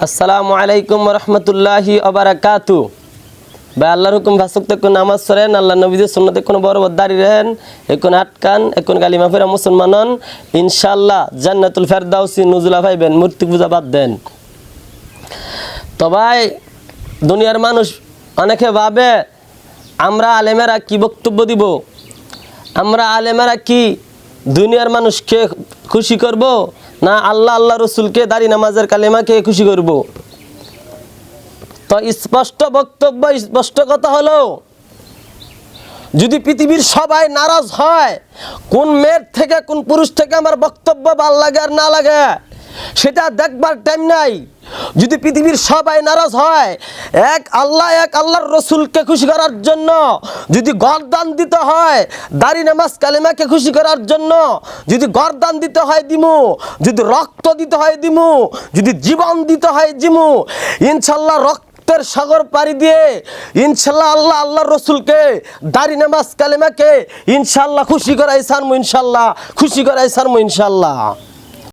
আসসালামু আলাইকুম রহমতুল্লাহি ওবারাকাতু। ভাই আল্লাহর হুকুম ভাসুক তখন নামাজ পড়েন, আল্লাহ নবীদের সুন্নতে কোনো বড় দাঁড়িয়ে रहेন, এখন আটকান, এখন কালিমা ফেরা মুসলমান হন, ইনশাল্লাহ জান্নাতুল ফেরদাউসি নুজুলা পাইবেন, মূর্তি পূজা বাদ দেন। তো ভাই দুনিয়ার মানুষ অনেকে ভাবে আমরা আলেমেরা কি বক্তব্য দিব, আমরা আলেমেরা কি দুনিয়ার মানুষকে খুশি করব না আল্লাহ রসুলকে দাড়ি নামাজের কালেমাকে খুশি করব। তো স্পষ্ট বক্তব্য, স্পষ্ট কথা হলো, যদি পৃথিবীর সবাই নারাজ হয় কোন মেয়ের থেকে কোন পুরুষ থেকে আমার বক্তব্য ভাল লাগে আর না লাগে সেটা দেখবার টাইম নাই। যদি পৃথিবীর সবাই নারাজ হয় এক আল্লাহর রসুলকে খুশি করার জন্য, যদি গরদান দিতে হয় দাড়ি নামাজ কালেমাকে খুশি করার জন্য, যদি গরদান দিতে হয় দিমু, যদি রক্ত দিতে হয় দিমু, যদি জীবন দিতে হয় দিমু, ইনশাল্লাহ রক্তের সাগর পাড়ি দিয়ে ইনশাল্লাহ আল্লাহর রসুলকে দাড়ি নামাজ কালেমাকে ইনশাল্লাহ খুশি করাই সারমু, ইনশাল্লাহ খুশি করাই সারমু ইনশাল্লাহ।